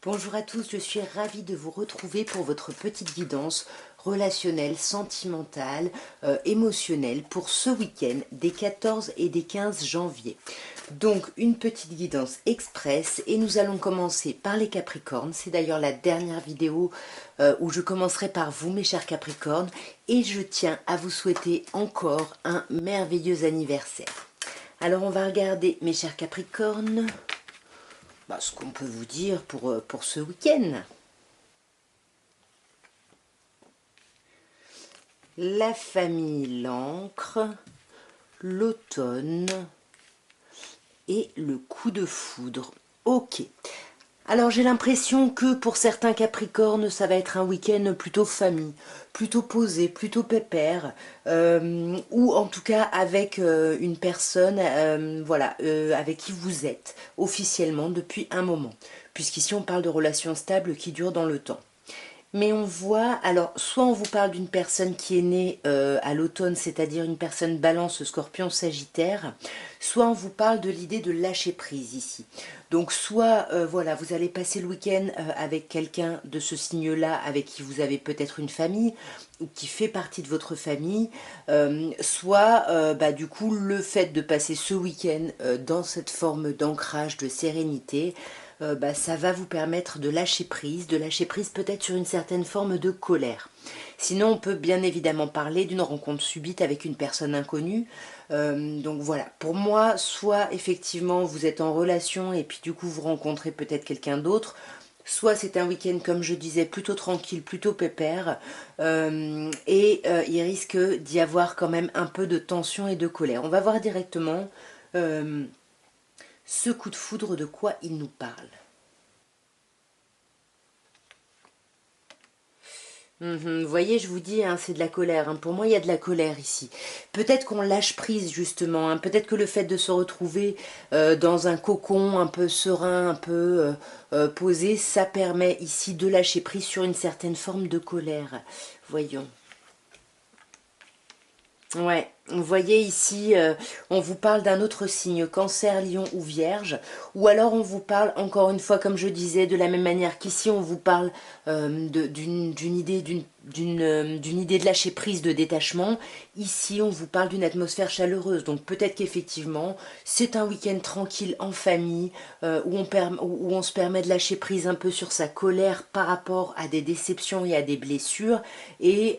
Bonjour à tous, je suis ravie de vous retrouver pour votre petite guidance relationnelle, sentimentale, émotionnelle pour ce week-end des 14 et des 15 janvier. Donc une petite guidance express et nous allons commencer par les Capricornes. C'est d'ailleurs la dernière vidéo où je commencerai par vous mes chers Capricornes et je tiens à vous souhaiter encore un merveilleux anniversaire. Alors on va regarder mes chers Capricornes. Ce qu'on peut vous dire pour ce week-end. La famille, l'encre, l'automne et le coup de foudre. Ok. Alors j'ai l'impression que pour certains Capricornes, ça va être un week-end plutôt famille, plutôt posé, plutôt pépère, ou en tout cas avec une personne, voilà, avec qui vous êtes officiellement depuis un moment, puisqu'ici on parle de relations stables qui durent dans le temps. Mais on voit, alors, soit on vous parle d'une personne qui est née à l'automne, c'est-à-dire une personne balance, scorpion, sagittaire, soit on vous parle de l'idée de lâcher prise ici. Donc, soit, voilà, vous allez passer le week-end avec quelqu'un de ce signe-là, avec qui vous avez peut-être une famille, ou qui fait partie de votre famille, soit, du coup, le fait de passer ce week-end dans cette forme d'ancrage, de sérénité, ça va vous permettre de lâcher prise peut-être sur une certaine forme de colère. Sinon, on peut bien évidemment parler d'une rencontre subite avec une personne inconnue. Donc voilà, pour moi, soit effectivement vous êtes en relation et puis du coup vous rencontrez peut-être quelqu'un d'autre, soit c'est un week-end, comme je disais, plutôt tranquille, plutôt pépère, il risque d'y avoir quand même un peu de tension et de colère. On va voir directement ce coup de foudre, de quoi il nous parle. Vous voyez, je vous dis, hein, c'est de la colère. Pour moi, il y a de la colère ici. Peut-être qu'on lâche prise, justement. Peut-être que le fait de se retrouver dans un cocon un peu serein, un peu posé, ça permet ici de lâcher prise sur une certaine forme de colère. Voyons. Ouais, vous voyez ici, on vous parle d'un autre signe, Cancer, Lion ou Vierge, ou alors on vous parle, encore une fois, comme je disais, de la même manière qu'ici, on vous parle d'une idée, d'une idée de lâcher prise, de détachement. Ici, on vous parle d'une atmosphère chaleureuse, donc peut-être qu'effectivement, c'est un week-end tranquille en famille, où on se permet de lâcher prise un peu sur sa colère par rapport à des déceptions et à des blessures, et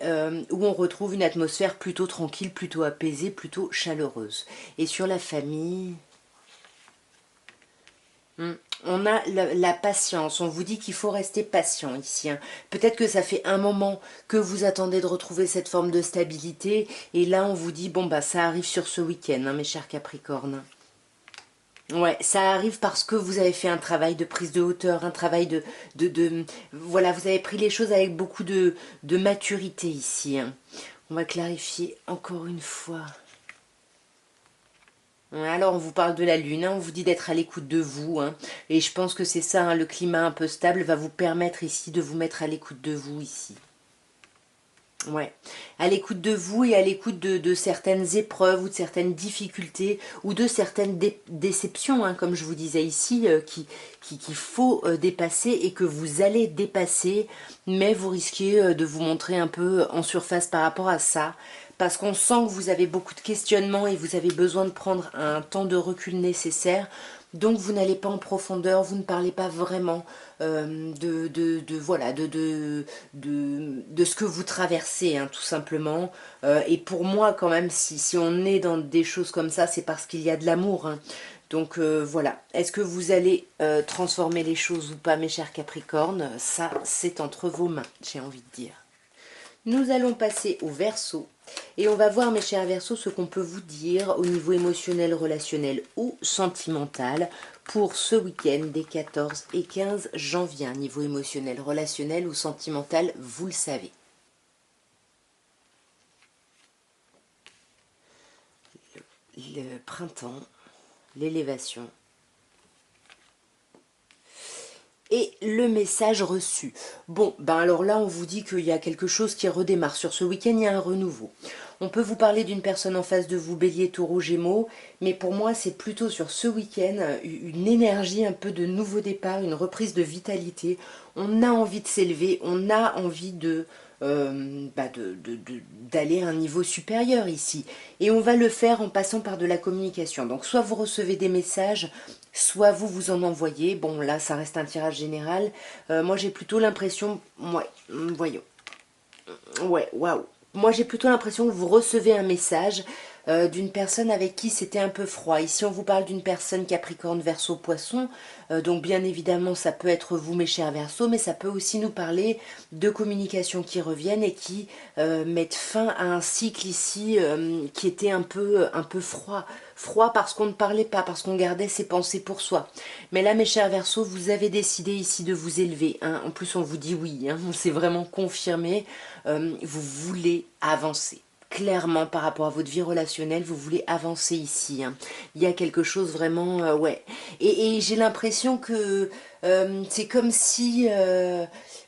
où on retrouve une atmosphère plutôt tranquille, plutôt apaisée, plutôt chaleureuse. Et sur la famille, on a la patience, on vous dit qu'il faut rester patient ici. Peut-être que ça fait un moment que vous attendez de retrouver cette forme de stabilité, et là on vous dit, bon ça arrive sur ce week-end, mes chers Capricornes. Ouais, ça arrive parce que vous avez fait un travail de prise de hauteur, un travail voilà, vous avez pris les choses avec beaucoup de maturité ici. On va clarifier encore une fois. Ouais, alors on vous parle de la lune, on vous dit d'être à l'écoute de vous, et je pense que c'est ça, le climat un peu stable va vous permettre ici de vous mettre à l'écoute de vous ici. Ouais, à l'écoute de vous et à l'écoute de certaines épreuves ou de certaines difficultés ou de certaines déceptions, comme je vous disais ici, qu'il faut dépasser et que vous allez dépasser, mais vous risquez de vous montrer un peu en surface par rapport à ça, parce qu'on sent que vous avez beaucoup de questionnements et vous avez besoin de prendre un temps de recul nécessaire. Donc vous n'allez pas en profondeur, vous ne parlez pas vraiment voilà, de ce que vous traversez, tout simplement. Et pour moi, quand même, si on est dans des choses comme ça, c'est parce qu'il y a de l'amour. Donc voilà, est-ce que vous allez transformer les choses ou pas, mes chers Capricornes? Ça, c'est entre vos mains, j'ai envie de dire. Nous allons passer au Verseau et on va voir, mes chers Verseaux, ce qu'on peut vous dire au niveau émotionnel, relationnel ou sentimental pour ce week-end des 14 et 15 janvier. Niveau émotionnel, relationnel ou sentimental, vous le savez. Le printemps, l'élévation et le message reçu. Bon, ben alors là, on vous dit qu'il y a quelque chose qui redémarre. Sur ce week-end, il y a un renouveau. On peut vous parler d'une personne en face de vous, Bélier, Taureau, Gémeaux, mais pour moi, c'est plutôt sur ce week-end une énergie un peu de nouveau départ, une reprise de vitalité. On a envie de s'élever, on a envie d'aller à un niveau supérieur ici. Et on va le faire en passant par de la communication. Donc soit vous recevez des messages, soit vous en envoyez. Bon, là, ça reste un tirage général. Moi, j'ai plutôt l'impression... Ouais, voyons. Ouais, waouh. Moi, j'ai plutôt l'impression que vous recevez un message d'une personne avec qui c'était un peu froid. Ici, on vous parle d'une personne Capricorne, Verseau, Poisson. Donc, bien évidemment, ça peut être vous, mes chers Verseaux, mais ça peut aussi nous parler de communications qui reviennent et qui mettent fin à un cycle ici qui était un peu froid. Froid parce qu'on ne parlait pas, parce qu'on gardait ses pensées pour soi. Mais là, mes chers Verseaux, vous avez décidé ici de vous élever. Hein. En plus, on vous dit oui, hein. C'est vraiment confirmé. Vous voulez avancer. Clairement, par rapport à votre vie relationnelle, vous voulez avancer ici. Hein. Il y a quelque chose vraiment... ouais. Et j'ai l'impression que c'est comme si...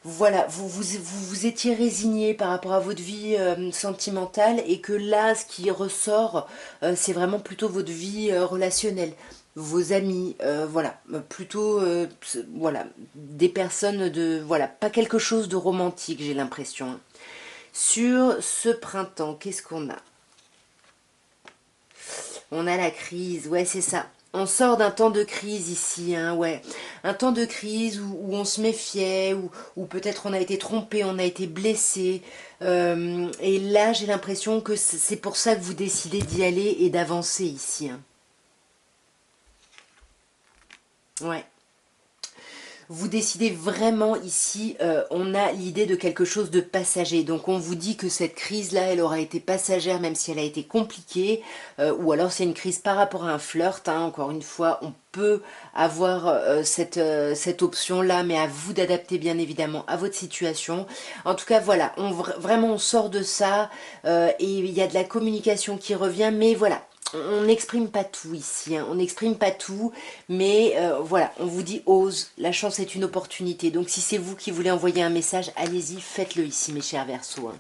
voilà, vous étiez résigné par rapport à votre vie sentimentale et que là, ce qui ressort, c'est vraiment plutôt votre vie relationnelle. Vos amis, voilà, plutôt, voilà, des personnes de... Voilà, pas quelque chose de romantique, j'ai l'impression. Hein. Sur ce printemps, qu'est-ce qu'on a? On a la crise, ouais, c'est ça. On sort d'un temps de crise ici, hein, ouais. Un temps de crise où on se méfiait, où peut-être on a été trompé, on a été blessé. Et là, j'ai l'impression que c'est pour ça que vous décidez d'y aller et d'avancer ici. Hein. Ouais. Vous décidez vraiment ici, on a l'idée de quelque chose de passager. Donc on vous dit que cette crise-là, elle aura été passagère même si elle a été compliquée. Ou alors c'est une crise par rapport à un flirt. Hein. Encore une fois, on peut avoir cette option-là, mais à vous d'adapter bien évidemment à votre situation. En tout cas, voilà, vraiment on sort de ça et il y a de la communication qui revient. Mais voilà, on n'exprime pas tout ici, hein. On n'exprime pas tout, mais voilà, on vous dit ose, la chance est une opportunité. Donc si c'est vous qui voulez envoyer un message, allez-y, faites-le ici mes chers Verseaux. Hein.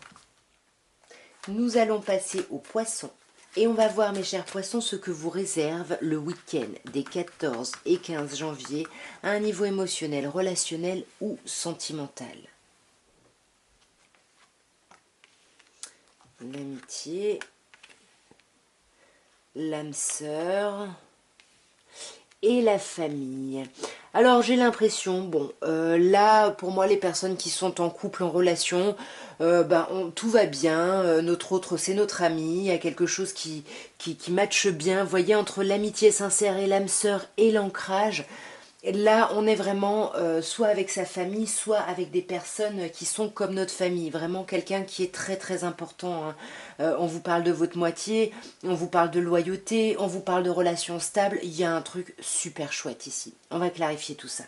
Nous allons passer aux poissons. Et on va voir mes chers poissons ce que vous réserve le week-end des 14 et 15 janvier à un niveau émotionnel, relationnel ou sentimental. L'amitié, l'âme sœur et la famille. Alors j'ai l'impression, bon, là pour moi les personnes qui sont en couple, en relation, tout va bien, notre autre c'est notre ami, il y a quelque chose qui matche bien, vous voyez, entre l'amitié sincère et l'âme sœur et l'ancrage. Là, on est vraiment soit avec sa famille, soit avec des personnes qui sont comme notre famille. Vraiment quelqu'un qui est très très important. Hein. On vous parle de votre moitié, on vous parle de loyauté, on vous parle de relations stables. Il y a un truc super chouette ici. On va clarifier tout ça.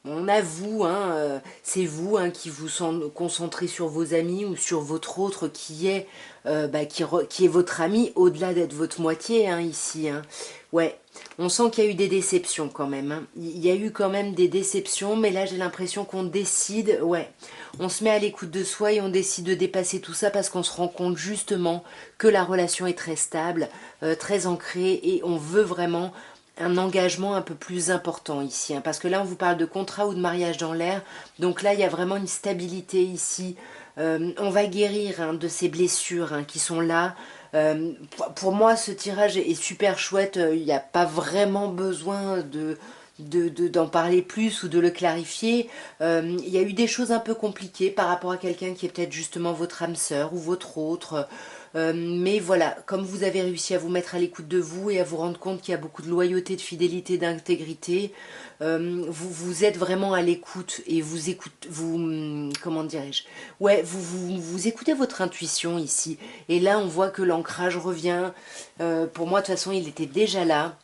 On avoue, hein, c'est vous hein, qui vous concentrez sur vos amis ou sur votre autre qui est, qui est votre ami au-delà d'être votre moitié hein, ici. Hein. Ouais, on sent qu'il y a eu des déceptions quand même. Hein. Il y a eu quand même des déceptions, mais là j'ai l'impression qu'on décide, ouais, on se met à l'écoute de soi et on décide de dépasser tout ça parce qu'on se rend compte justement que la relation est très stable, très ancrée et on veut vraiment un engagement un peu plus important ici, hein, parce que là on vous parle de contrat ou de mariage dans l'air, donc là il y a vraiment une stabilité ici, on va guérir hein, de ces blessures hein, qui sont là. Pour moi ce tirage est super chouette, il n'y a pas vraiment besoin d'en parler plus ou de le clarifier. Il y a eu des choses un peu compliquées par rapport à quelqu'un qui est peut-être justement votre âme sœur ou votre autre. Mais voilà, comme vous avez réussi à vous mettre à l'écoute de vous et à vous rendre compte qu'il y a beaucoup de loyauté, de fidélité, d'intégrité, vous êtes vraiment à l'écoute et vous écoutez, comment dirais-je, ouais, vous écoutez votre intuition ici. Et là, on voit que l'ancrage revient. Pour moi, de toute façon, il était déjà là.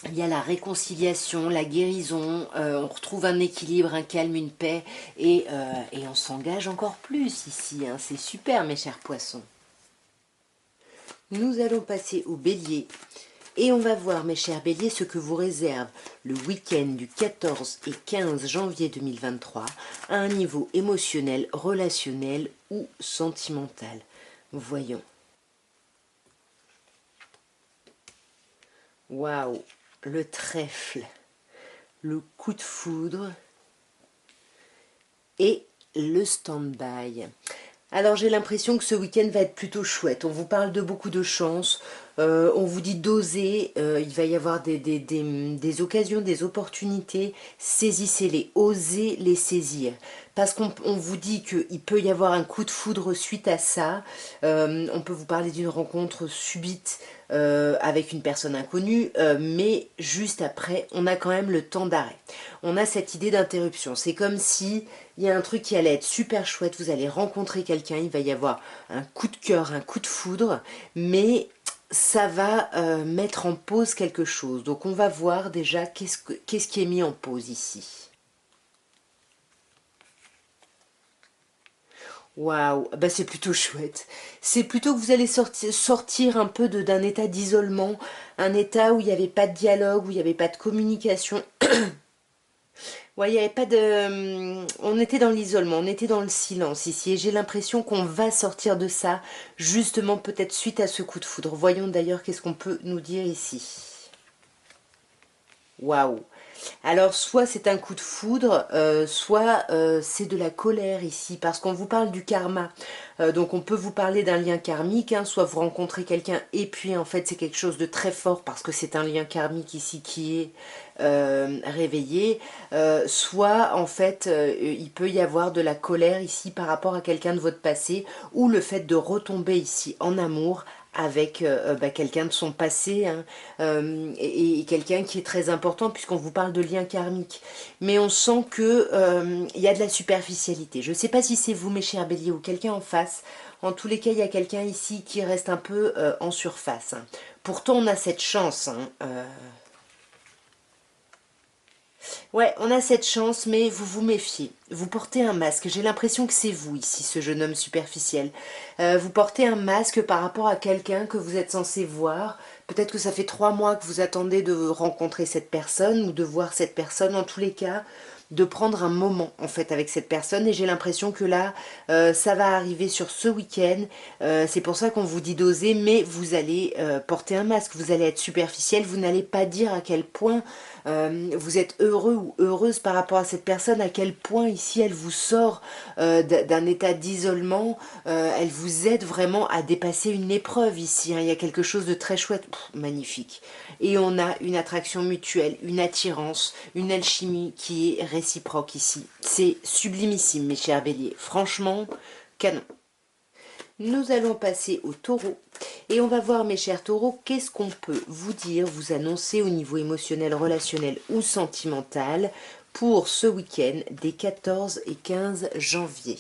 Il y a la réconciliation, la guérison, on retrouve un équilibre, un calme, une paix, et on s'engage encore plus ici. Hein. C'est super, mes chers poissons. Nous allons passer au bélier. Et on va voir, mes chers béliers, ce que vous réserve le week-end du 14 et 15 janvier 2023 à un niveau émotionnel, relationnel ou sentimental. Voyons. Waouh, le trèfle, le coup de foudre et le stand-by. Alors j'ai l'impression que ce week-end va être plutôt chouette. On vous parle de beaucoup de chance, on vous dit d'oser, il va y avoir des occasions, des opportunités, saisissez-les, osez les saisir. Parce qu'on vous dit qu'il peut y avoir un coup de foudre suite à ça, on peut vous parler d'une rencontre subite avec une personne inconnue, mais juste après, on a quand même le temps d'arrêt. On a cette idée d'interruption. C'est comme si il y a un truc qui allait être super chouette, vous allez rencontrer quelqu'un, il va y avoir un coup de cœur, un coup de foudre, mais ça va mettre en pause quelque chose. Donc on va voir déjà qu'est-ce qui est mis en pause ici. Waouh, bah c'est plutôt chouette. C'est plutôt que vous allez sortir un peu d'un état d'isolement, un état où il n'y avait pas de dialogue, où il n'y avait pas de communication. Ouais, il y avait pas de... On était dans l'isolement, on était dans le silence ici. Et j'ai l'impression qu'on va sortir de ça, justement peut-être suite à ce coup de foudre. Voyons d'ailleurs qu'est-ce qu'on peut nous dire ici. Waouh. Alors, soit c'est un coup de foudre, soit c'est de la colère ici, parce qu'on vous parle du karma. Donc, on peut vous parler d'un lien karmique, hein, soit vous rencontrez quelqu'un et puis en fait c'est quelque chose de très fort parce que c'est un lien karmique ici qui est réveillé, soit en fait il peut y avoir de la colère ici par rapport à quelqu'un de votre passé ou le fait de retomber ici en amour avec quelqu'un de son passé, hein, et quelqu'un qui est très important puisqu'on vous parle de lien karmique. Mais on sent que y a de la superficialité. Je ne sais pas si c'est vous, mes chers béliers, ou quelqu'un en face. En tous les cas, il y a quelqu'un ici qui reste un peu en surface, hein. Pourtant, on a cette chance, hein, ouais, on a cette chance, mais vous vous méfiez. Vous portez un masque. J'ai l'impression que c'est vous ici, ce jeune homme superficiel. Vous portez un masque par rapport à quelqu'un que vous êtes censé voir. Peut-être que ça fait 3 mois que vous attendez de rencontrer cette personne ou de voir cette personne. En tous les cas, de prendre un moment en fait avec cette personne. Et j'ai l'impression que là, ça va arriver sur ce week-end. C'est pour ça qu'on vous dit d'oser, mais vous allez porter un masque. Vous allez être superficiel. Vous n'allez pas dire à quel point vous êtes heureux ou heureuse par rapport à cette personne, à quel point ici elle vous sort d'un état d'isolement, elle vous aide vraiment à dépasser une épreuve ici, hein. Il y a quelque chose de très chouette. Pff, magnifique. Et on a une attraction mutuelle, une attirance, une alchimie qui est réciproque ici. C'est sublimissime, mes chers béliers. Franchement, canon. Nous allons passer au taureau et on va voir, mes chers taureaux, qu'est-ce qu'on peut vous dire, vous annoncer au niveau émotionnel, relationnel ou sentimental pour ce week-end des 14 et 15 janvier.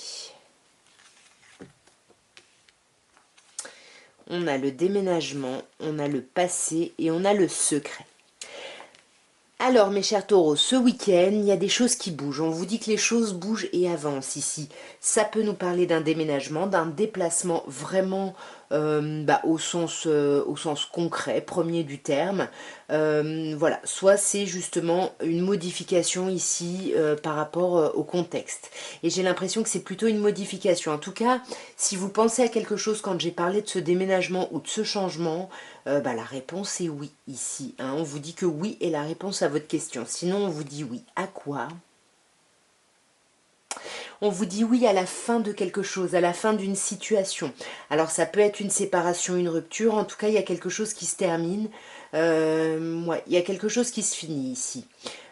On a le déménagement, on a le passé et on a le secret. Alors, mes chers taureaux, ce week-end, il y a des choses qui bougent. On vous dit que les choses bougent et avancent ici. Ça peut nous parler d'un déménagement, d'un déplacement vraiment au sens concret, premier du terme. Voilà, soit c'est justement une modification ici par rapport au contexte. Et j'ai l'impression que c'est plutôt une modification. En tout cas, si vous pensez à quelque chose quand j'ai parlé de ce déménagement ou de ce changement, la réponse est oui ici, hein. On vous dit que oui est la réponse à votre question. Sinon, on vous dit oui. À quoi? On vous dit oui à la fin de quelque chose, à la fin d'une situation. Alors ça peut être une séparation, une rupture, en tout cas il y a quelque chose qui se termine. Ouais, il y a quelque chose qui se finit ici.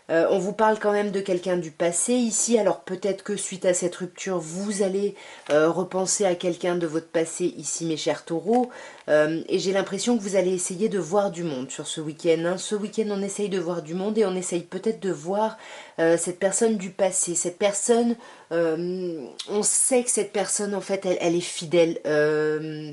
On vous parle quand même de quelqu'un du passé ici, alors peut-être que suite à cette rupture, vous allez repenser à quelqu'un de votre passé ici, mes chers taureaux, et j'ai l'impression que vous allez essayer de voir du monde sur ce week-end, hein. Ce week-end, on essaye de voir du monde et on essaye peut-être de voir cette personne du passé, cette personne, on sait que cette personne, en fait, elle est fidèle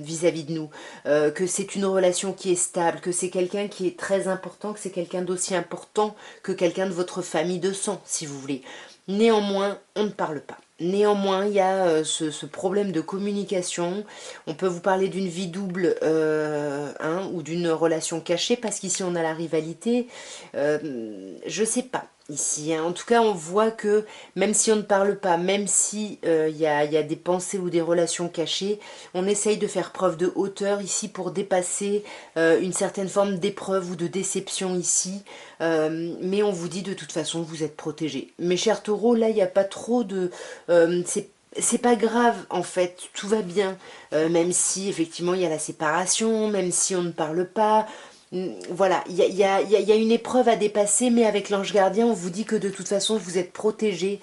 vis-à-vis de nous, que c'est une relation qui est stable, que c'est quelqu'un qui est très important, que c'est quelqu'un d'aussi important que quelqu'un de votre famille de sang, si vous voulez. Néanmoins, on ne parle pas. Néanmoins, il y a ce problème de communication. On peut vous parler d'une vie double hein, ou d'une relation cachée parce qu'ici on a la rivalité. Je sais pas. Ici, hein. En tout cas, on voit que même si on ne parle pas, même si il y a des pensées ou des relations cachées, on essaye de faire preuve de hauteur ici pour dépasser une certaine forme d'épreuve ou de déception ici. Mais on vous dit de toute façon, vous êtes protégés. Mes chers taureaux, là, il n'y a pas trop de c'est pas grave en fait, tout va bien, même si effectivement il y a la séparation, même si on ne parle pas. Voilà, il y a une épreuve à dépasser, mais avec l'ange gardien, on vous dit que de toute façon vous êtes protégé,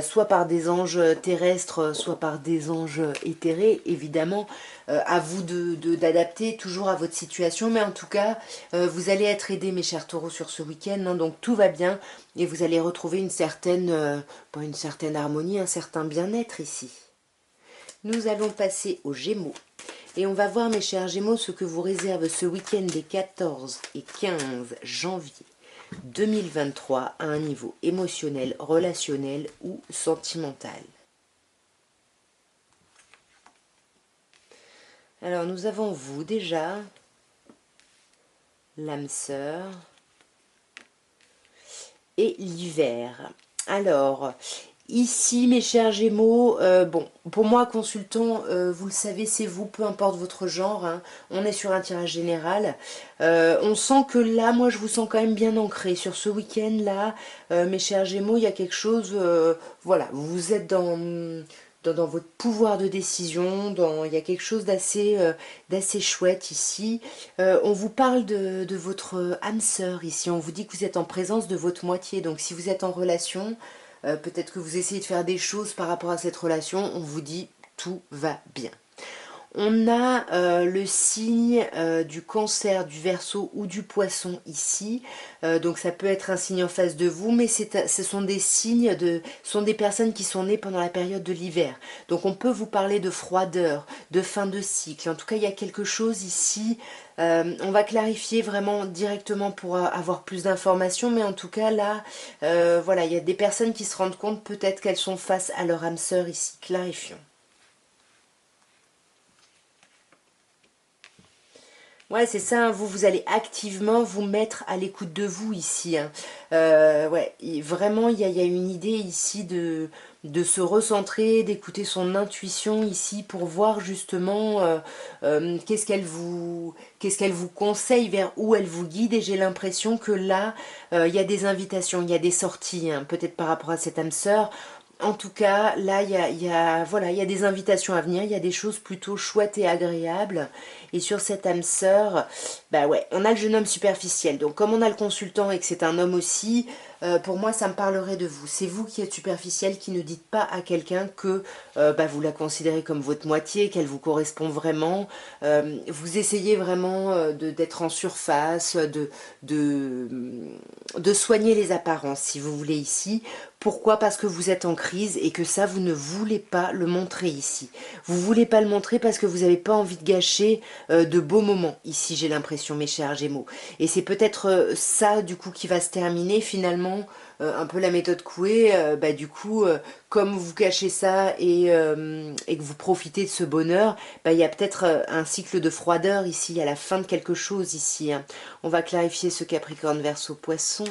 soit par des anges terrestres, soit par des anges éthérés, évidemment. À vous d'adapter toujours à votre situation, mais en tout cas, vous allez être aidés, mes chers taureaux, sur ce week-end, hein, donc tout va bien et vous allez retrouver une certaine, pas une certaine harmonie, un certain bien-être ici. Nous allons passer aux Gémeaux. Et on va voir, mes chers Gémeaux, ce que vous réserve ce week-end des 14 et 15 janvier 2023 à un niveau émotionnel, relationnel ou sentimental. Alors, nous avons vous déjà, l'âme sœur et l'hiver. Alors, ici, mes chers Gémeaux, bon, pour moi, consultant, vous le savez, c'est vous, peu importe votre genre, hein, on est sur un tirage général. On sent que là, moi, je vous sens quand même bien ancré. Sur ce week-end-là, mes chers Gémeaux, il y a quelque chose, voilà, vous êtes dans votre pouvoir de décision, il y a quelque chose d'assez chouette ici. On vous parle de votre âme sœur ici, on vous dit que vous êtes en présence de votre moitié, donc si vous êtes en relation, peut-être que vous essayez de faire des choses par rapport à cette relation, on vous dit tout va bien. On a le signe du Cancer, du Verseau ou du Poisson ici. Donc ça peut être un signe en face de vous, mais ce sont des signes sont des personnes qui sont nées pendant la période de l'hiver. Donc on peut vous parler de froideur, de fin de cycle. En tout cas, il y a quelque chose ici. On va clarifier vraiment directement pour avoir plus d'informations, mais en tout cas là, voilà, il y a des personnes qui se rendent compte peut-être qu'elles sont face à leur âme sœur ici. Clarifions. Ouais, c'est ça, hein, vous allez activement vous mettre à l'écoute de vous ici, hein. Ouais, vraiment, il y a une idée ici de se recentrer, d'écouter son intuition ici pour voir justement qu'est-ce qu'elle vous conseille, vers où elle vous guide. Et j'ai l'impression que là, il y a des invitations, il y a des sorties, hein, peut-être par rapport à cette âme sœur. En tout cas, là, voilà, il y a des invitations à venir, il y a des choses plutôt chouettes et agréables. Et sur cette âme sœur, bah ouais, on a le jeune homme superficiel. Donc comme on a le consultant et que c'est un homme aussi, pour moi, ça me parlerait de vous. C'est vous qui êtes superficiel, qui ne dites pas à quelqu'un que bah, vous la considérez comme votre moitié, qu'elle vous correspond vraiment. Vous essayez vraiment d'être en surface, de, de soigner les apparences, si vous voulez, ici. Pourquoi? Parce que vous êtes en crise et que ça, vous ne voulez pas le montrer ici. Vous voulez pas le montrer parce que vous n'avez pas envie de gâcher de beaux moments. Ici, j'ai l'impression, mes chers Gémeaux. Et c'est peut-être ça, du coup, qui va se terminer finalement. Un peu la méthode Coué, bah, du coup, comme vous cachez ça et que vous profitez de ce bonheur, bah, il y a peut-être un cycle de froideur ici, à la fin de quelque chose ici, hein. On va clarifier ce Capricorne Verseau Poisson.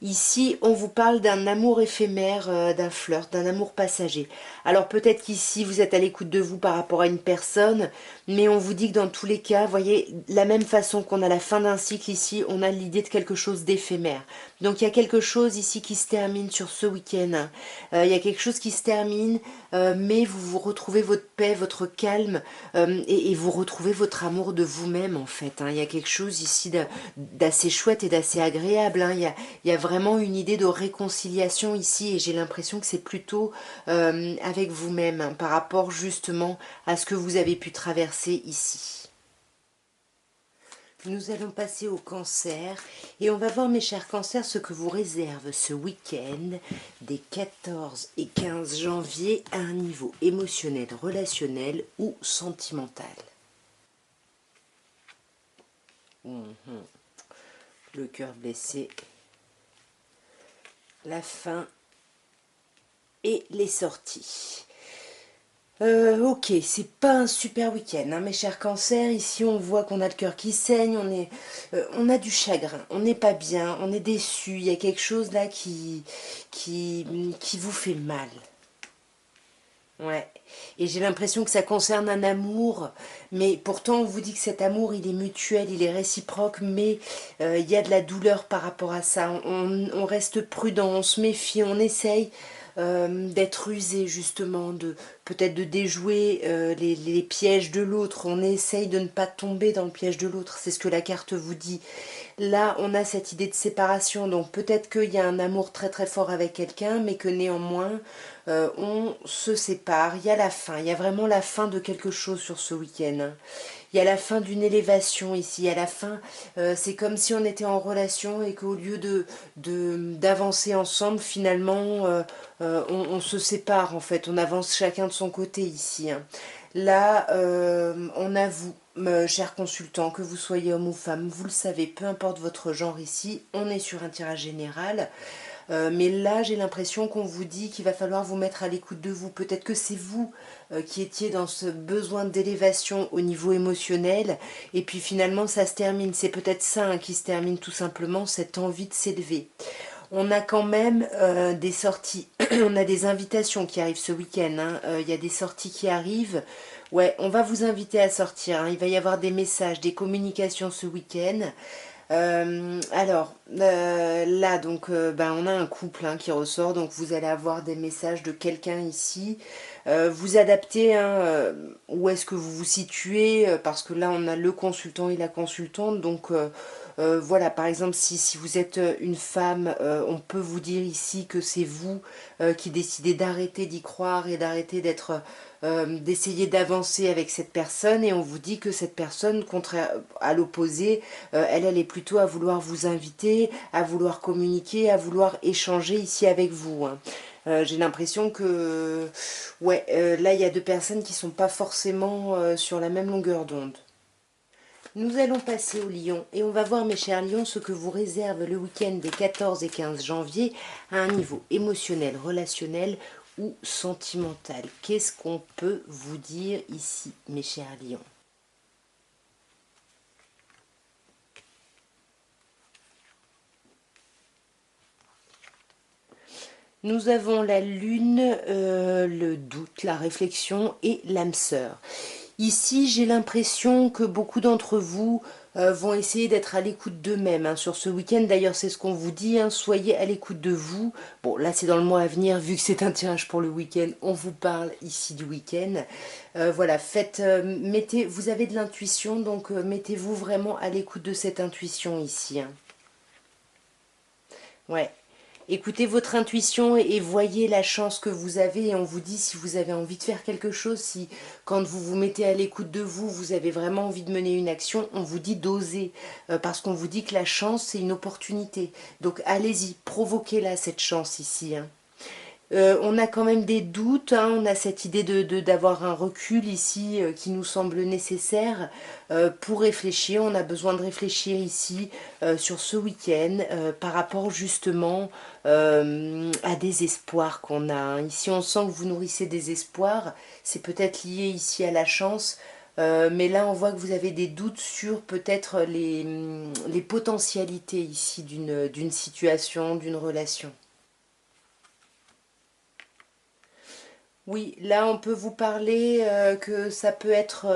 Ici, on vous parle d'un amour éphémère, d'un flirt, d'un amour passager. Alors peut-être qu'ici, vous êtes à l'écoute de vous par rapport à une personne, mais on vous dit que dans tous les cas, voyez, la même façon qu'on a la fin d'un cycle ici, on a l'idée de quelque chose d'éphémère. Donc il y a quelque chose ici qui se termine sur ce week-end, hein. Il y a quelque chose qui se termine, mais vous retrouvez votre paix, votre calme, et vous retrouvez votre amour de vous-même en fait, hein. Il y a quelque chose ici d'assez chouette et d'assez agréable, hein. Il y a vraiment une idée de réconciliation ici et j'ai l'impression que c'est plutôt avec vous-même, hein, par rapport justement à ce que vous avez pu traverser ici. Nous allons passer au cancer et on va voir, mes chers cancers, ce que vous réserve ce week-end des 14 et 15 janvier à un niveau émotionnel, relationnel ou sentimental. Le cœur blessé, la fin et les sorties. Ok, c'est pas un super week-end, hein, mes chers cancers. Ici, on voit qu'on a le cœur qui saigne, on a du chagrin, on n'est pas bien, on est déçu. Il y a quelque chose là qui vous fait mal. Ouais. Et j'ai l'impression que ça concerne un amour, mais pourtant on vous dit que cet amour il est mutuel, il est réciproque, mais il y a de la douleur par rapport à ça. On reste prudent, on se méfie, on essaye d'être rusé justement, de peut-être de déjouer les pièges de l'autre. On essaye de ne pas tomber dans le piège de l'autre, c'est ce que la carte vous dit. Là, on a cette idée de séparation, donc peut-être qu'il y a un amour très très fort avec quelqu'un, mais que néanmoins, on se sépare. Il y a la fin, il y a vraiment la fin de quelque chose sur ce week-end, hein. Il y a la fin d'une élévation ici, il y a la fin, c'est comme si on était en relation et qu'au lieu d'avancer ensemble, finalement, on se sépare en fait, on avance chacun de son côté ici, hein. Là, on avoue, cher consultant, que vous soyez homme ou femme, vous le savez, peu importe votre genre ici, on est sur un tirage général. Mais là, j'ai l'impression qu'on vous dit qu'il va falloir vous mettre à l'écoute de vous. Peut-être que c'est vous qui étiez dans ce besoin d'élévation au niveau émotionnel, et puis finalement, ça se termine. C'est peut-être ça hein, qui se termine tout simplement, cette envie de s'élever. On a quand même des sorties, on a des invitations qui arrivent ce week-end, hein. Il y a des sorties qui arrivent. Ouais, on va vous inviter à sortir, hein. Il va y avoir des messages, des communications ce week-end. Là, donc, ben, on a un couple hein, qui ressort, donc vous allez avoir des messages de quelqu'un ici. Vous adaptez hein, où est-ce que vous vous situez, parce que là, on a le consultant et la consultante, donc voilà, par exemple, si vous êtes une femme, on peut vous dire ici que c'est vous qui décidez d'arrêter d'y croire et d'arrêter d'essayer d'avancer avec cette personne, et on vous dit que cette personne, contraire à l'opposé, elle est plutôt à vouloir vous inviter, à vouloir communiquer, à vouloir échanger ici avec vous, hein. J'ai l'impression que ouais, là il y a deux personnes qui sont pas forcément sur la même longueur d'onde. Nous allons passer au lion et on va voir mes chers lions ce que vous réserve le week-end des 14 et 15 janvier à un niveau émotionnel, relationnel ou sentimental. Qu'est-ce qu'on peut vous dire ici mes chers lions? Nous avons la lune, le doute, la réflexion et l'âme sœur. Ici, j'ai l'impression que beaucoup d'entre vous vont essayer d'être à l'écoute d'eux-mêmes hein, sur ce week-end. D'ailleurs, c'est ce qu'on vous dit, hein, soyez à l'écoute de vous. Bon, là, c'est dans le mois à venir, vu que c'est un tirage pour le week-end, on vous parle ici du week-end. Voilà, vous avez de l'intuition, donc mettez-vous vraiment à l'écoute de cette intuition ici, hein. Ouais. Écoutez votre intuition et voyez la chance que vous avez, et on vous dit si vous avez envie de faire quelque chose, si quand vous vous mettez à l'écoute de vous, vous avez vraiment envie de mener une action, on vous dit d'oser, parce qu'on vous dit que la chance c'est une opportunité. Donc allez-y, provoquez-la cette chance ici, hein. On a quand même des doutes, hein, on a cette idée d'avoir un recul ici qui nous semble nécessaire pour réfléchir. On a besoin de réfléchir ici sur ce week-end par rapport justement à des espoirs qu'on a, hein. Ici on sent que vous nourrissez des espoirs, c'est peut-être lié ici à la chance. Mais là, on voit que vous avez des doutes sur peut-être les potentialités ici d'une situation, d'une relation. Oui, là on peut vous parler que ça peut être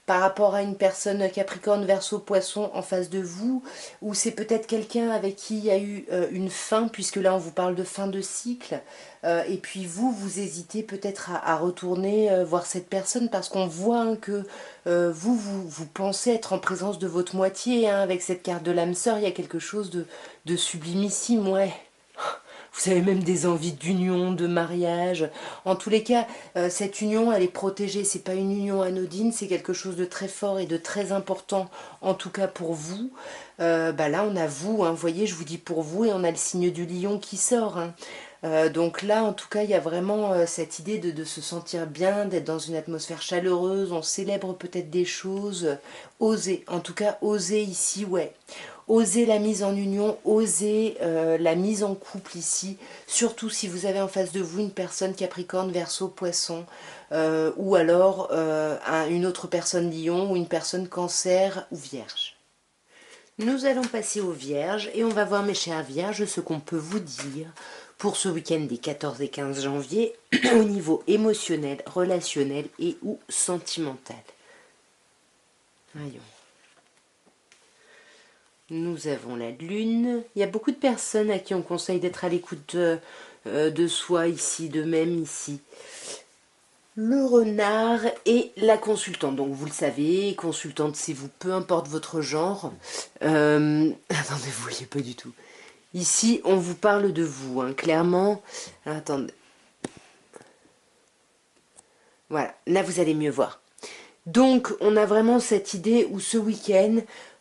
par rapport à une personne Capricorne, Verseau, Poisson en face de vous, ou c'est peut-être quelqu'un avec qui il y a eu une fin, puisque là on vous parle de fin de cycle, et puis vous hésitez peut-être à retourner voir cette personne parce qu'on voit hein, que vous pensez être en présence de votre moitié, hein, avec cette carte de l'âme sœur, il y a quelque chose de sublimissime, ouais. Vous avez même des envies d'union, de mariage. En tous les cas, cette union, elle est protégée. C'est pas une union anodine, c'est quelque chose de très fort et de très important, en tout cas pour vous. Bah là, on a vous, hein, vous voyez, je vous dis pour vous, et on a le signe du lion qui sort, hein. Donc là, en tout cas, il y a vraiment cette idée de se sentir bien, d'être dans une atmosphère chaleureuse. On célèbre peut-être des choses. Oser, en tout cas, oser ici, ouais. Osez la mise en union, osez la mise en couple ici, surtout si vous avez en face de vous une personne Capricorne, Verseau, Poisson, ou alors une autre personne Lion ou une personne Cancer ou Vierge. Nous allons passer aux Vierges et on va voir, mes chères Vierges, ce qu'on peut vous dire pour ce week-end des 14 et 15 janvier au niveau émotionnel, relationnel et ou sentimental. Voyons. Nous avons la Lune. Il y a beaucoup de personnes à qui on conseille d'être à l'écoute de soi ici, d'eux-mêmes ici. Le Renard et la consultante. Donc vous le savez, consultante c'est vous, peu importe votre genre. Attendez, vous voyez pas du tout. Ici, on vous parle de vous, hein, clairement. Attendez. Voilà, là vous allez mieux voir. Donc, on a vraiment cette idée où ce week-end,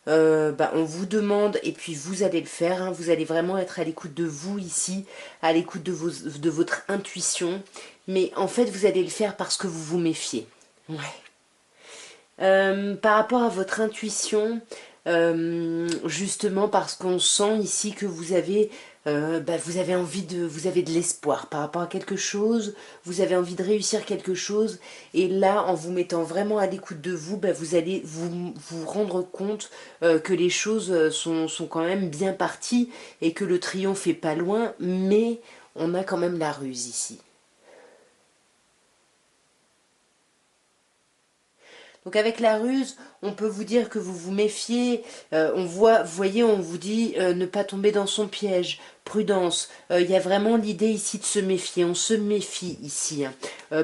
on vous demande, et puis vous allez le faire, hein, vous allez vraiment être à l'écoute de vous ici, à l'écoute de votre intuition, mais en fait, vous allez le faire parce que vous vous méfiez. Ouais. Par rapport à votre intuition, justement parce qu'on sent ici que vous avez envie vous avez de l'espoir par rapport à quelque chose, vous avez envie de réussir quelque chose, et là, en vous mettant vraiment à l'écoute de vous, vous allez vous rendre compte que les choses sont quand même bien parties et que le triomphe est pas loin, mais on a quand même la ruse ici. Donc avec la ruse, on peut vous dire que vous vous méfiez, vous voyez, on vous dit ne pas tomber dans son piège, prudence. Il y a vraiment l'idée ici de se méfier, on se méfie ici. Hein.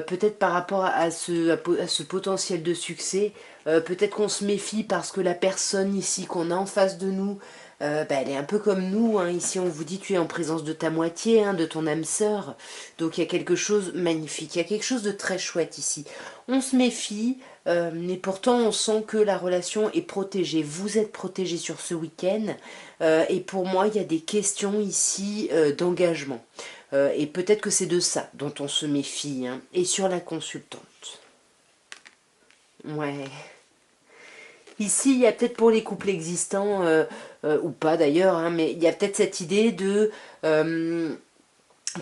Peut-être par rapport à ce potentiel de succès, peut-être qu'on se méfie parce que la personne ici qu'on a en face de nous, elle est un peu comme nous, hein. Ici on vous dit tu es en présence de ta moitié, hein, de ton âme sœur, donc il y a quelque chose de magnifique, il y a quelque chose de très chouette ici. On se méfie, mais pourtant on sent que la relation est protégée, vous êtes protégé sur ce week-end, et pour moi il y a des questions ici d'engagement, et peut-être que c'est de ça dont on se méfie, hein. Et sur la consultante. Ouais. Ici, il y a peut-être pour les couples existants, ou pas d'ailleurs, hein, mais il y a peut-être cette idée de...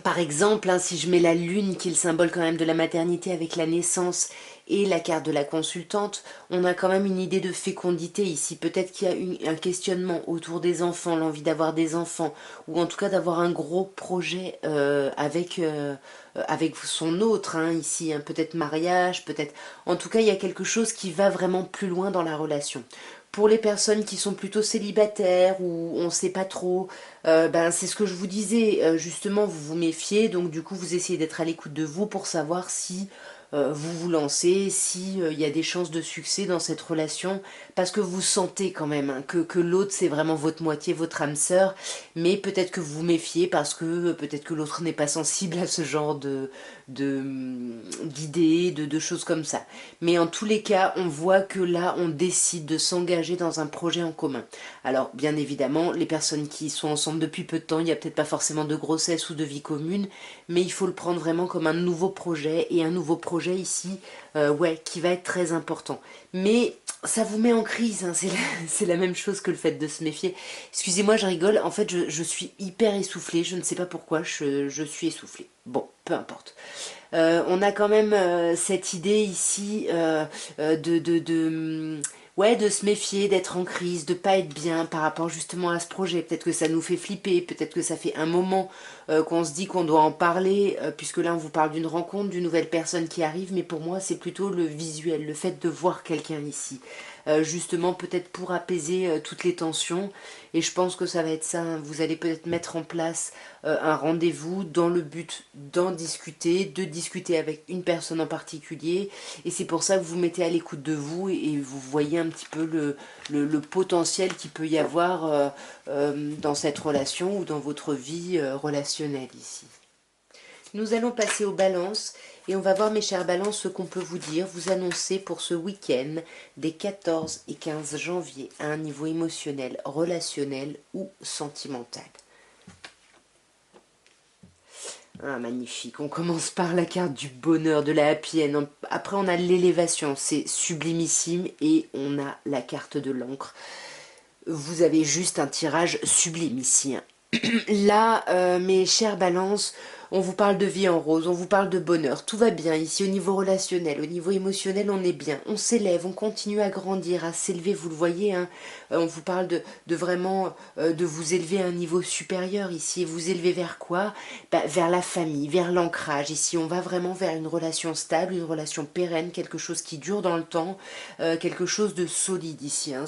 par exemple, hein, si je mets la lune, qui est le symbole quand même de la maternité avec la naissance, et la carte de la consultante, on a quand même une idée de fécondité ici. Peut-être qu'il y a un questionnement autour des enfants, l'envie d'avoir des enfants, ou en tout cas d'avoir un gros projet avec son autre, hein, ici, hein, peut-être mariage, peut-être... En tout cas, il y a quelque chose qui va vraiment plus loin dans la relation. Pour les personnes qui sont plutôt célibataires ou on ne sait pas trop, c'est ce que je vous disais, justement vous vous méfiez, donc du coup vous essayez d'être à l'écoute de vous pour savoir si vous vous lancez, si il y a des chances de succès dans cette relation, parce que vous sentez quand même, hein, que l'autre c'est vraiment votre moitié, votre âme sœur, mais peut-être que vous vous méfiez parce que peut-être que l'autre n'est pas sensible à ce genre d'idées, de choses comme ça. Mais en tous les cas, on voit que là, on décide de s'engager dans un projet en commun. Alors, bien évidemment, les personnes qui sont ensemble depuis peu de temps, il n'y a peut-être pas forcément de grossesse ou de vie commune, mais il faut le prendre vraiment comme un nouveau projet, et un nouveau projet ici, qui va être très important. Mais ça vous met en crise, hein, c'est la même chose que le fait de se méfier. Excusez-moi, je rigole, en fait, je suis hyper essoufflée, je ne sais pas pourquoi, je suis essoufflée. Bon, peu importe. On a quand même cette idée ici ouais, de se méfier, d'être en crise, de pas être bien par rapport justement à ce projet. Peut-être que ça nous fait flipper, peut-être que ça fait un moment qu'on se dit qu'on doit en parler, puisque là on vous parle d'une rencontre, d'une nouvelle personne qui arrive, mais pour moi c'est plutôt le visuel, le fait de voir quelqu'un ici. Justement peut-être pour apaiser toutes les tensions, et je pense que ça va être ça, hein. Vous allez peut-être mettre en place un rendez-vous dans le but d'en discuter, de discuter avec une personne en particulier, et c'est pour ça que vous vous mettez à l'écoute de vous, et vous voyez un petit peu le potentiel qu'il peut y avoir dans cette relation ou dans votre vie relationnelle ici. Nous allons passer aux balances et on va voir, mes chers balances, ce qu'on peut vous dire, vous annoncer pour ce week-end des 14 et 15 janvier à un niveau émotionnel, relationnel ou sentimental. Ah, magnifique. On commence par la carte du bonheur, de la happy end. Après, on a l'élévation, c'est sublimissime, et on a la carte de l'encre. vous avez juste un tirage sublime ici, hein. Là, mes chères balances, on vous parle de vie en rose, on vous parle de bonheur, tout va bien ici au niveau relationnel, au niveau émotionnel, on est bien, on s'élève, on continue à grandir, à s'élever, vous le voyez, hein. On vous parle de vraiment de vous élever à un niveau supérieur ici, et vous élever vers quoi? Bah, vers la famille, vers l'ancrage, ici on va vraiment vers une relation stable, une relation pérenne, quelque chose qui dure dans le temps, quelque chose de solide ici, hein.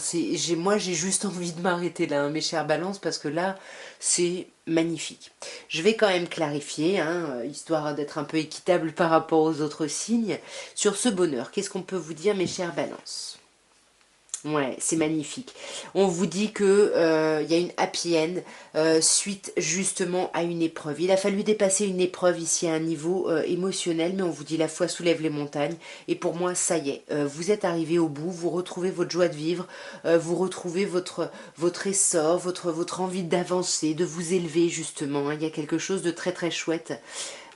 Moi j'ai juste envie de m'arrêter là, hein, mes chères balances, parce que là, c'est magnifique. Je vais quand même clarifier, hein, histoire d'être un peu équitable par rapport aux autres signes, sur ce bonheur. Qu'est-ce qu'on peut vous dire, mes chères balances? Ouais, c'est magnifique. On vous dit que y a une happy end suite justement à une épreuve. Il a fallu dépasser une épreuve ici à un niveau émotionnel, mais on vous dit la foi soulève les montagnes. Et pour moi, ça y est, vous êtes arrivé au bout, vous retrouvez votre joie de vivre, vous retrouvez votre essor, votre envie d'avancer, de vous élever justement, hein. Il y a quelque chose de très très chouette.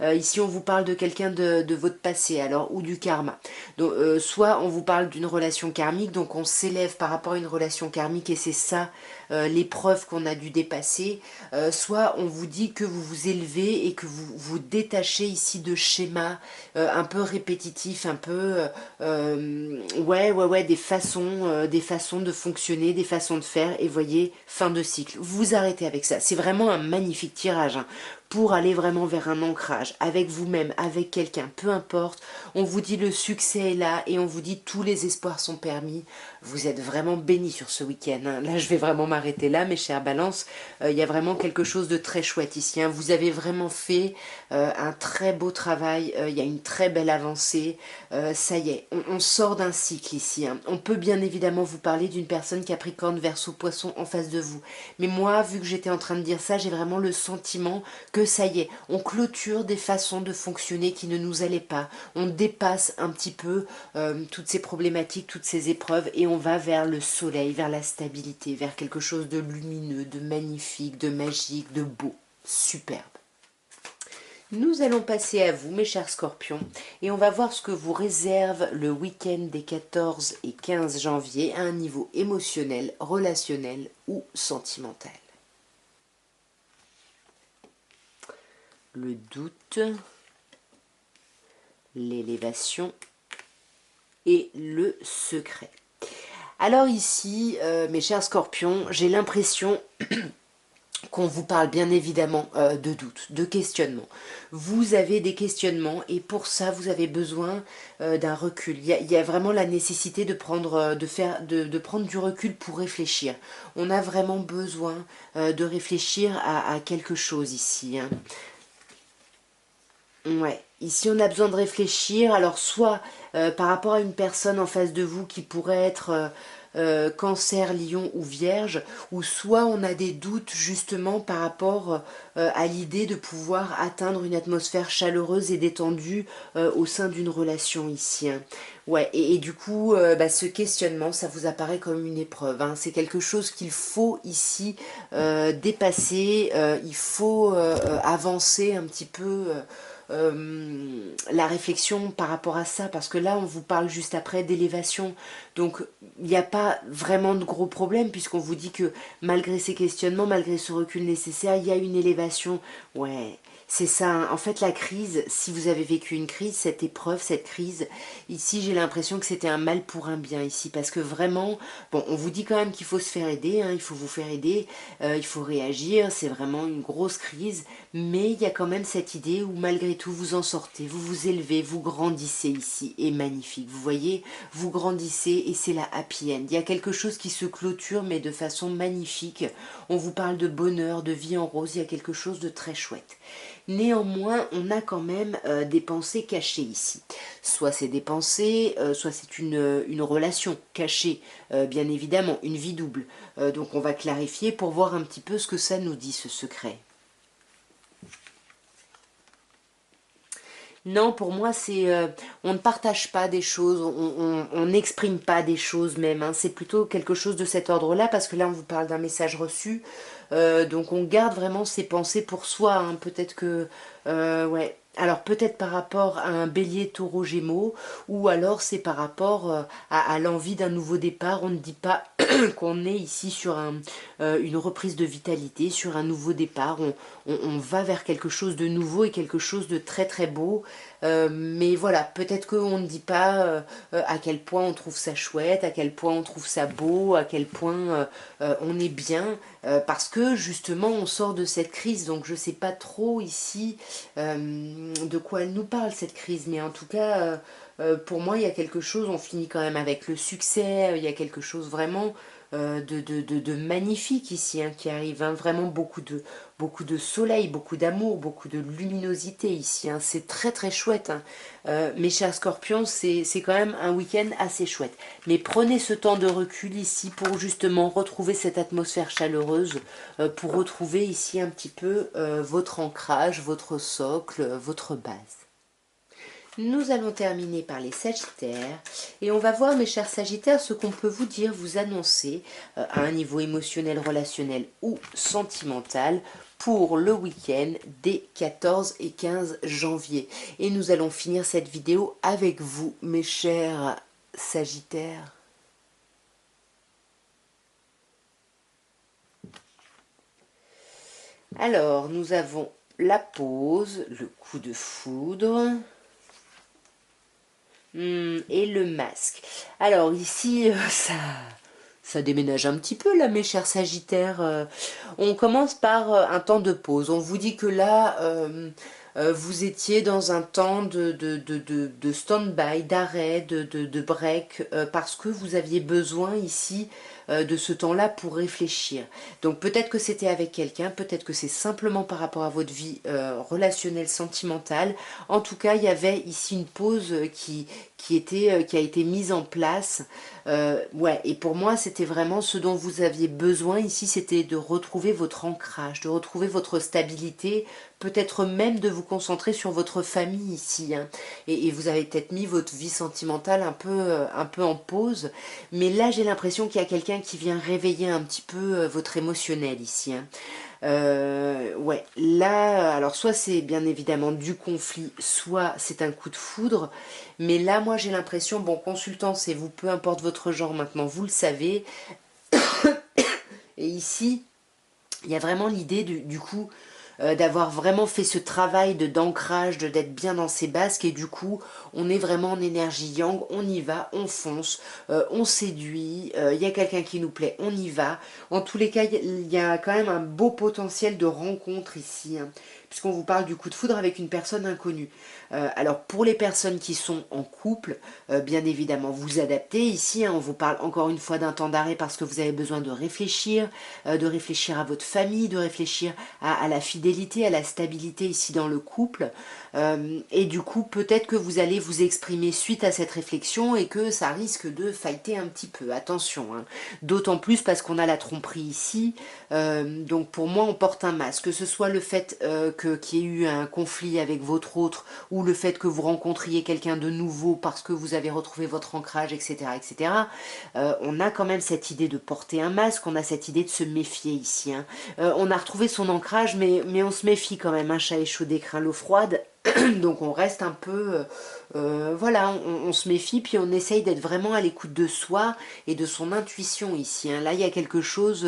Ici, on vous parle de quelqu'un de votre passé, alors, ou du karma. Donc, soit on vous parle d'une relation karmique, donc on s'élève par rapport à une relation karmique et c'est ça l'épreuve qu'on a dû dépasser. Soit on vous dit que vous vous élevez et que vous vous détachez ici de schémas un peu répétitifs, un peu ouais, des façons de fonctionner, des façons de faire. Et voyez, fin de cycle. Vous arrêtez avec ça. C'est vraiment un magnifique tirage, hein, pour aller vraiment vers un ancrage, avec vous-même, avec quelqu'un, peu importe. On vous dit le succès est là et on vous dit tous les espoirs sont permis. Vous êtes vraiment bénis sur ce week-end, hein. Là, je vais vraiment m'arrêter là, mes chères balances. Il y a vraiment quelque chose de très chouette ici, hein. Vous avez vraiment fait un très beau travail. Il y a une très belle avancée. Ça y est, on sort d'un cycle ici, hein. On peut bien évidemment vous parler d'une personne Capricorne, Verseau, Poisson en face de vous. Mais moi, vu que j'étais en train de dire ça, j'ai vraiment le sentiment que ça y est, on clôture des façons de fonctionner qui ne nous allaient pas. On dépasse un petit peu toutes ces problématiques, toutes ces épreuves et on va vers le soleil, vers la stabilité, vers quelque chose de lumineux, de magnifique, de magique, de beau, superbe. Nous allons passer à vous, mes chers scorpions, et on va voir ce que vous réserve le week-end des 14 et 15 janvier à un niveau émotionnel, relationnel ou sentimental. Le doute, l'élévation et le secret. Alors ici, mes chers scorpions, j'ai l'impression qu'on vous parle bien évidemment de doute, de questionnement. Vous avez des questionnements et pour ça vous avez besoin d'un recul. Il y a vraiment la nécessité de prendre, de prendre du recul pour réfléchir. On a vraiment besoin de réfléchir à quelque chose ici, hein. Ouais, ici on a besoin de réfléchir, alors soit par rapport à une personne en face de vous qui pourrait être cancer, lion ou vierge, ou soit on a des doutes justement par rapport à l'idée de pouvoir atteindre une atmosphère chaleureuse et détendue au sein d'une relation ici, hein. Ouais, et du coup, bah, ce questionnement, ça vous apparaît comme une épreuve, hein. C'est quelque chose qu'il faut ici dépasser, il faut avancer un petit peu la réflexion par rapport à ça, parce que là on vous parle juste après d'élévation, donc il n'y a pas vraiment de gros problèmes puisqu'on vous dit que malgré ces questionnements, malgré ce recul nécessaire, il y a une élévation. Ouais, c'est ça, hein. En fait la crise, si vous avez vécu une crise, cette épreuve, cette crise, ici j'ai l'impression que c'était un mal pour un bien ici, parce que vraiment, bon, on vous dit quand même qu'il faut se faire aider, hein, il faut vous faire aider, il faut réagir, c'est vraiment une grosse crise, mais il y a quand même cette idée où malgré tout vous en sortez, vous vous élevez, vous grandissez ici, et magnifique, vous voyez, vous grandissez et c'est la happy end. Il y a quelque chose qui se clôture mais de façon magnifique. On vous parle de bonheur, de vie en rose, il y a quelque chose de très chouette. Néanmoins, on a quand même des pensées cachées ici. Soit c'est des pensées, soit c'est une relation cachée, bien évidemment, une vie double. Donc on va clarifier pour voir un petit peu ce que ça nous dit, ce secret. Non, pour moi, c'est on ne partage pas des choses, on n'exprime pas des choses même, hein. C'est plutôt quelque chose de cet ordre-là, parce que là, on vous parle d'un message reçu. Donc, on garde vraiment ses pensées pour soi, hein. Peut-être que, ouais, Alors peut-être par rapport à un bélier taureau gémeaux, ou alors c'est par rapport à l'envie d'un nouveau départ. On ne dit pas qu'on est ici sur une reprise de vitalité, sur un nouveau départ. On va vers quelque chose de nouveau et quelque chose de très très beau. Mais voilà, peut-être qu'on ne dit pas à quel point on trouve ça chouette, à quel point on trouve ça beau, à quel point on est bien, parce que justement on sort de cette crise. Donc je ne sais pas trop ici de quoi elle nous parle cette crise, mais en tout cas pour moi il y a quelque chose, on finit quand même avec le succès, il y a quelque chose vraiment de magnifique ici hein, qui arrive, hein, vraiment beaucoup de soleil, beaucoup d'amour, beaucoup de luminosité ici, hein, c'est très très chouette. Hein. Mes chers scorpions, c'est quand même un week-end assez chouette. Mais prenez ce temps de recul ici pour justement retrouver cette atmosphère chaleureuse, pour retrouver ici un petit peu votre ancrage, votre socle, votre base. Nous allons terminer par les Sagittaires et on va voir mes chers Sagittaires ce qu'on peut vous dire, vous annoncer à un niveau émotionnel, relationnel ou sentimental pour le week-end des 14 et 15 janvier. Et nous allons finir cette vidéo avec vous mes chers Sagittaires. Alors nous avons la pause, le coup de foudre. Et le masque. Alors ici, ça déménage un petit peu là, mes chers Sagittaires. On commence par un temps de pause. On vous dit que là, vous étiez dans un temps de stand-by, d'arrêt, de break, parce que vous aviez besoin ici de ce temps-là pour réfléchir. Donc peut-être que c'était avec quelqu'un, peut-être que c'est simplement par rapport à votre vie relationnelle, sentimentale. En tout cas, il y avait ici une pause qui a été mise en place. Ouais, et pour moi, c'était vraiment ce dont vous aviez besoin ici, c'était de retrouver votre ancrage, de retrouver votre stabilité, peut-être même de vous concentrer sur votre famille ici. Hein. Et vous avez peut-être mis votre vie sentimentale un peu en pause. Mais là, j'ai l'impression qu'il y a quelqu'un qui vient réveiller un petit peu votre émotionnel ici. Hein. Ouais, là, alors soit c'est bien évidemment du conflit, soit c'est un coup de foudre, mais là, moi j'ai l'impression, bon, consultant, c'est vous, peu importe votre genre maintenant, vous le savez, et ici, il y a vraiment l'idée du coup d'avoir vraiment fait ce travail d'ancrage, d'être bien dans ses basques et du coup on est vraiment en énergie yang, on y va, on fonce, on séduit, il y a quelqu'un qui nous plaît, on y va. En tous les cas, il y a quand même un beau potentiel de rencontre ici, hein, puisqu'on vous parle du coup de foudre avec une personne inconnue. Alors pour les personnes qui sont en couple, bien évidemment vous adaptez ici, hein, on vous parle encore une fois d'un temps d'arrêt parce que vous avez besoin de réfléchir à votre famille, de réfléchir à la fidélité, à la stabilité ici dans le couple. Et du coup peut-être que vous allez vous exprimer suite à cette réflexion et que ça risque de fighter un petit peu, attention. Hein. D'autant plus parce qu'on a la tromperie ici, donc pour moi on porte un masque, que ce soit le fait qu'il y ait eu un conflit avec votre autre ou le fait que vous rencontriez quelqu'un de nouveau parce que vous avez retrouvé votre ancrage, etc. etc. On a quand même cette idée de porter un masque, on a cette idée de se méfier ici. Hein. On a retrouvé son ancrage, mais on se méfie quand même, un chat échaudé craint l'eau froide, donc on reste un peu... voilà, on se méfie, puis on essaye d'être vraiment à l'écoute de soi et de son intuition ici. Hein. Là, il y a quelque chose,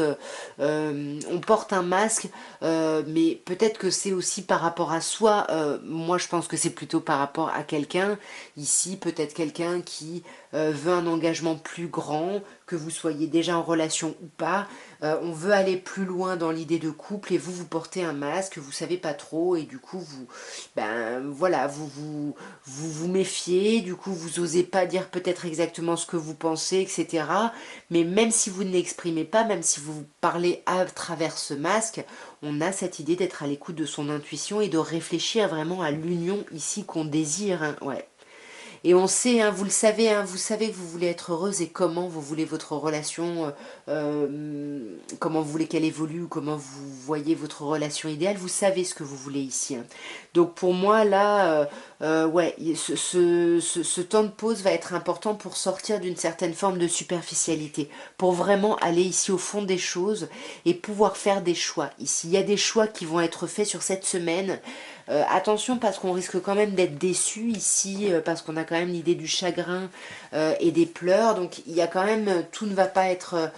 on porte un masque, mais peut-être que c'est aussi par rapport à soi. Moi, je pense que c'est plutôt par rapport à quelqu'un. Ici, peut-être quelqu'un qui veut un engagement plus grand, que vous soyez déjà en relation ou pas. On veut aller plus loin dans l'idée de couple et vous portez un masque, vous savez pas trop et du coup voilà, vous méfiez, du coup vous osez pas dire peut-être exactement ce que vous pensez, etc. Mais même si vous ne l'exprimez pas, même si vous parlez à travers ce masque, on a cette idée d'être à l'écoute de son intuition et de réfléchir vraiment à l'union ici qu'on désire. Hein, ouais. Et on sait, hein, vous savez que vous voulez être heureuse et comment vous voulez votre relation, comment vous voulez qu'elle évolue, ou comment vous voyez votre relation idéale, vous savez ce que vous voulez ici. Hein. Donc pour moi, là, ouais, ce temps de pause va être important pour sortir d'une certaine forme de superficialité, pour vraiment aller ici au fond des choses et pouvoir faire des choix. Ici, il y a des choix qui vont être faits sur cette semaine, Attention parce qu'on risque quand même d'être déçu ici, parce qu'on a quand même l'idée du chagrin et des pleurs. Donc il y a quand même, tout ne va pas être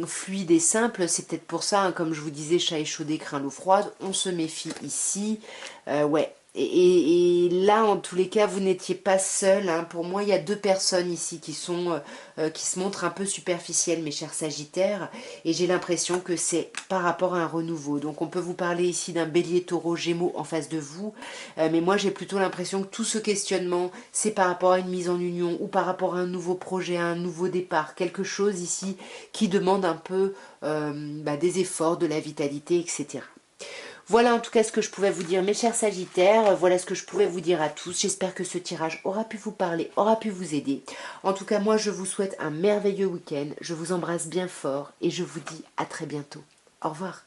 fluide et simple. C'est peut-être pour ça, hein, comme je vous disais, chat échaudé craint l'eau froide. On se méfie ici. Ouais. Et là, en tous les cas, vous n'étiez pas seul, hein. Pour moi, il y a deux personnes ici qui qui se montrent un peu superficielles, mes chers Sagittaires. Et j'ai l'impression que c'est par rapport à un renouveau. Donc, on peut vous parler ici d'un bélier, taureau, gémeaux en face de vous. Mais moi, j'ai plutôt l'impression que tout ce questionnement, c'est par rapport à une mise en union ou par rapport à un nouveau projet, à un nouveau départ. Quelque chose ici qui demande un peu des efforts, de la vitalité, etc. Voilà en tout cas ce que je pouvais vous dire, mes chers Sagittaires. Voilà ce que je pouvais vous dire à tous. J'espère que ce tirage aura pu vous parler, aura pu vous aider. En tout cas, moi, je vous souhaite un merveilleux week-end. Je vous embrasse bien fort et je vous dis à très bientôt. Au revoir.